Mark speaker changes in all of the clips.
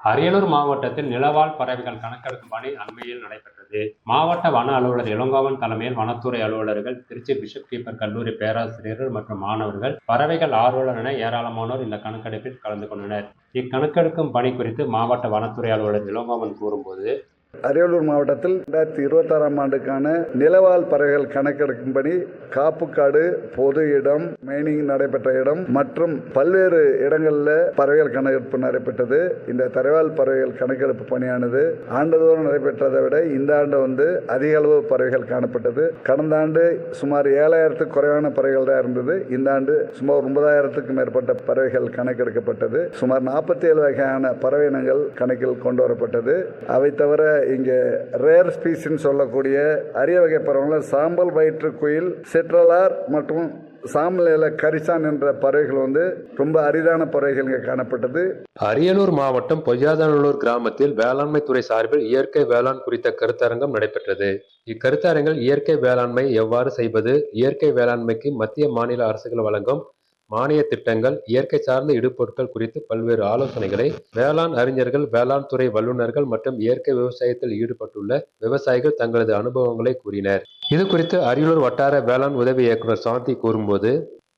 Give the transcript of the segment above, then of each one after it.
Speaker 1: அரியலூர் மாவட்டத்தில் நிலவாழ் பறவைகள் கணக்கெடுக்கும் பணி அண்மையில் நடைபெற்றது. மாவட்ட வன அலுவலர் இளங்கோவன் தலைமையில் வனத்துறை அலுவலர்கள், திருச்சி பிஷப் கீப்பர் கல்லூரி பேராசிரியர்கள் மற்றும் மாணவர்கள், பறவைகள் ஆர்வலர் என ஏராளமானோர் இந்த கணக்கெடுப்பில் கலந்து கொண்டனர். இக்கணக்கெடுக்கும் பணி குறித்து மாவட்ட வனத்துறை அலுவலர் இளங்கோவன் கூறும்போது,
Speaker 2: அரியலூர் மாவட்டத்தில் 2026ஆம் ஆண்டுக்கான நிலவாழ் பறவைகள் கணக்கெடுக்கும்படி காப்புக்காடு, பொது இடம், மைனிங் நடைபெற்ற இடம் மற்றும் பல்வேறு இடங்களில் பறவைகள் கணக்கெடுப்பு நடைபெற்றது. இந்த தரைவாழ் பறவைகள் கணக்கெடுப்பு பணியானது ஆண்டுதோறும் நடைபெற்றதை விட இந்த ஆண்டு அதிக அளவு பறவைகள் காணப்பட்டது. கடந்த ஆண்டு சுமார் 7000த்துக்கு குறைவான பறவைகள் தான் இருந்தது. இந்த ஆண்டு சுமார் 9000த்துக்கும் மேற்பட்ட பறவைகள் கணக்கெடுக்கப்பட்டது. சுமார் 47 வகையான பறவை இனங்கள் கணக்கில் கொண்டு வரப்பட்டது. அவை தவிர இங்கே ரேர் ஸ்பீசின்னு சொல்லக்கூடிய அரிய வகை பறவைகள் சாம்பல் வயிற்று குயில், சிற்றலார் மற்றும் சாம்பல் கரிசான் என்ற பறவைகள் ரொம்ப அரிதான பறவைகள் இங்கே காணப்பட்டது.
Speaker 1: அரியலூர் மாவட்டம் பொய்யாதநல்லூர் கிராமத்தில் வேளாண்மை துறை சார்பில் இயற்கை வேளாண் குறித்த கருத்தரங்கம் நடைபெற்றது. இக்கருத்தரங்கில் இயற்கை வேளாண்மை எவ்வாறு செய்வது, இயற்கை வேளாண்மைக்கு மத்திய மாநில அரசுகள் வழங்கும் மானிய திட்டங்கள், இயற்கை சார்ந்த இடுபொருட்கள் குறித்து பல்வேறு ஆலோசனைகளை வேளாண் அறிஞர்கள், வேளாண் துறை வல்லுநர்கள் மற்றும் இயற்கை விவசாயத்தில் ஈடுபட்டுள்ள விவசாயிகள் தங்களது அனுபவங்களை கூறினர். இது குறித்து அரியலூர் வட்டார வேளாண் உதவி இயக்குனர் சாந்தி கூறும்போது,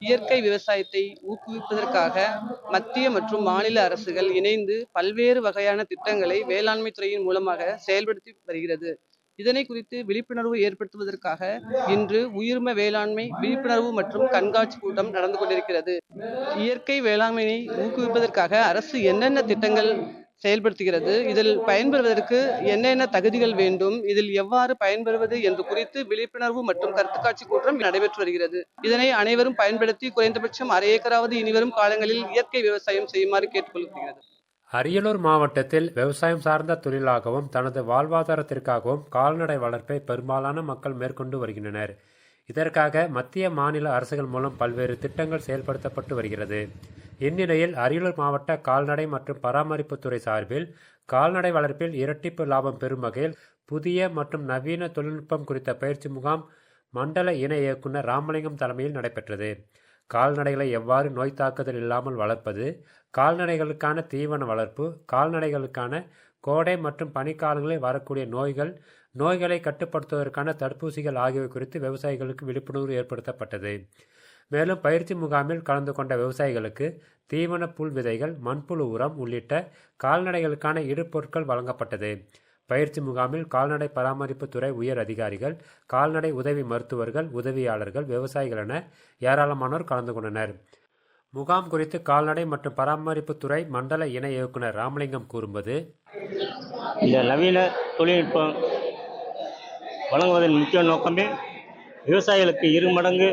Speaker 3: இயற்கை விவசாயத்தை ஊக்குவிப்பதற்காக மத்திய மற்றும் மாநில அரசுகள் இணைந்து பல்வேறு வகையான திட்டங்களை வேளாண்மை துறையின் மூலமாக செயல்படுத்தி வருகிறது. இதனை குறித்து விழிப்புணர்வு ஏற்படுத்துவதற்காக இன்று உயிர்ம வேளாண்மை விழிப்புணர்வு மற்றும் கண்காட்சி கூட்டம் நடந்து கொண்டிருக்கிறது. இயற்கை வேளாண்மையை ஊக்குவிப்பதற்காக அரசு என்னென்ன திட்டங்கள் செயல்படுத்துகிறது, இதில் பயன்பெறுவதற்கு என்னென்ன தகுதிகள் வேண்டும், இதில் எவ்வாறு பயன்பெறுவது என்று குறித்து விழிப்புணர்வு மற்றும் கருத்து காட்சி கூட்டம் நடைபெற்று வருகிறது. இதனை அனைவரும் பயன்படுத்தி குறைந்தபட்சம் 1/2 ஏக்கராவது இனிவரும் காலங்களில் இயற்கை விவசாயம் செய்யுமாறு கேட்டுக்கொள்ளப்படுகிறது.
Speaker 1: அரியலூர் மாவட்டத்தில் விவசாயம் சார்ந்த தொழிலாகவும் தனது வாழ்வாதாரத்திற்காகவும் கால்நடை வளர்ப்பை பெரும்பாலான மக்கள் மேற்கொண்டு வருகின்றனர். இதற்காக மத்திய மாநில அரசுகள் மூலம் பல்வேறு திட்டங்கள் செயல்படுத்தப்பட்டு வருகிறது. இந்நிலையில் அரியலூர் மாவட்ட கால்நடை மற்றும் பராமரிப்புத்துறை சார்பில் கால்நடை வளர்ப்பில் இரட்டிப்பு லாபம் பெறும் வகையில் புதிய மற்றும் நவீன தொழில்நுட்பம் குறித்த பயிற்சி முகாம் மண்டல இணை இயக்குனர் ராமலிங்கம் தலைமையில் நடைபெற்றது. கால்நடைகளை எவ்வாறு நோய் தாக்குதல் இல்லாமல் வளர்ப்பது, கால்நடைகளுக்கான தீவன வளர்ப்பு, கால்நடைகளுக்கான கோடை மற்றும் பனிக்காலங்களில் வரக்கூடிய நோய்களை கட்டுப்படுத்துவதற்கான தடுப்பூசிகள் ஆகியவை குறித்து விவசாயிகளுக்கு விழிப்புணர்வு ஏற்படுத்தப்பட்டது. மேலும் பயிற்சி முகாமில் கலந்து கொண்ட விவசாயிகளுக்கு தீவன புல் விதைகள், மண்புழு உரம் உள்ளிட்ட கால்நடைகளுக்கான இடுபொருட்கள் வழங்கப்பட்டது. பயிற்சி முகாமில் கால்நடை பராமரிப்பு துறை உயர் அதிகாரிகள், கால்நடை உதவி மருத்துவர்கள், உதவியாளர்கள், விவசாயிகள் என ஏராளமானோர் கலந்து கொண்டனர். முகாம் குறித்து கால்நடை மற்றும் பராமரிப்புத்துறை மண்டல இணை இயக்குனர் ராமலிங்கம் கூறும்போது,
Speaker 4: இந்த நவீன தொழில்நுட்பம் வழங்குவதன் முக்கிய நோக்கமே விவசாயிகளுக்கு 2 மடங்கு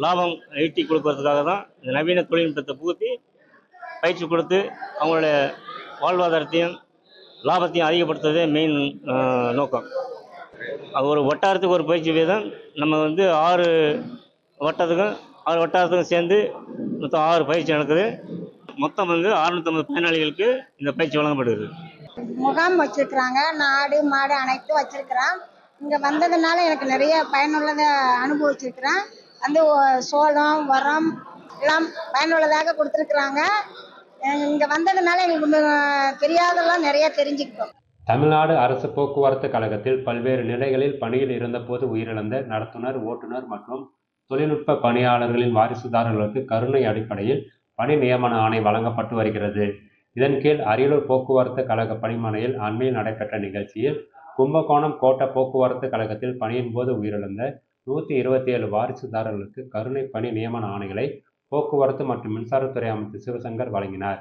Speaker 4: லாபம் ஈட்டி கொடுப்பதற்காக தான் இந்த நவீன தொழில்நுட்பத்தை புகுத்தி பயிற்சி கொடுத்து அவங்களுடைய வாழ்வாதாரத்தையும் லாபத்தையும் அதிகப்படுத்துவதே மெயின் நோக்கம். அது ஒரு வட்டாரத்துக்கு ஒரு பயிற்சி வீதம் நம்ம 6 வட்டாரத்துக்கும் சேர்ந்து மொத்தம் 6 பயிற்சி நடக்குது. மொத்தம் 650 பயனாளிகளுக்கு இந்த பயிற்சி வழங்கப்படுகிறது.
Speaker 5: முகாம் வச்சிருக்கிறாங்க. ஆடு மாடு அனைத்தும் வச்சிருக்கிறோம். இங்கே வந்ததுனால எனக்கு நிறைய பயனுள்ளதை அனுபவிச்சிருக்கிறேன். சோளம், உரம் எல்லாம் பயனுள்ளதாக கொடுத்துருக்குறாங்க. இங்கே வந்ததுனால எங்களுக்கு தெரியாதெல்லாம் நிறைய தெரிஞ்சுக்கிட்டோம்.
Speaker 1: தமிழ்நாடு அரசு போக்குவரத்து கழகத்தில் பல்வேறு நிலைகளில் பணியில் இருந்தபோது உயிரிழந்த நடத்துனர், ஓட்டுநர் மற்றும் தொழில்நுட்ப பணியாளர்களின் வாரிசுதாரர்களுக்கு கருணை அடிப்படையில் பணி நியமன ஆணை வழங்கப்பட்டு வருகிறது. இதன் கீழ் அரியலூர் போக்குவரத்து கழக பணிமனையில் அண்மையில் நடைபெற்ற நிகழ்ச்சியில் கும்பகோணம் கோட்ட போக்குவரத்து கழகத்தில் பணியின் போது உயிரிழந்த 127 வாரிசுதாரர்களுக்கு கருணை பணி நியமன ஆணைகளை போக்குவரத்து மற்றும் மின்சாரத்துறை அமைச்சர் சிவசங்கர் வழங்கினார்.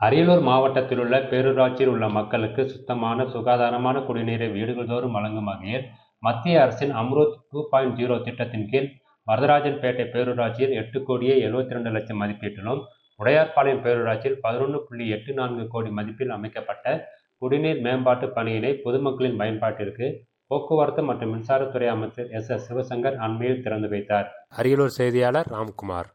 Speaker 1: அரியலூர் மாவட்டத்தில் உள்ள பேரூராட்சியில் உள்ள மக்களுக்கு சுத்தமான சுகாதாரமான குடிநீரை வீடுகள் வழங்கும் வகையில் மத்திய அரசின் அம்ருத் 2.0 திட்டத்தின் கீழ் வரதராஜன்பேட்டை பேரூராட்சியில் 8,72,00,000 மதிப்பீட்டிலும், உடையார்பாளையம் பேரூராட்சியில் 11.84 கோடி மதிப்பில் அமைக்கப்பட்ட குடிநீர் மேம்பாட்டு பணியினை பொதுமக்களின் பயன்பாட்டிற்கு போக்குவரத்து மற்றும் மின்சாரத்துறை அமைச்சர் எஸ். சிவசங்கர் அண்மையில் திறந்து வைத்தார். அரியலூர் செய்தியாளர் ராம்குமார்.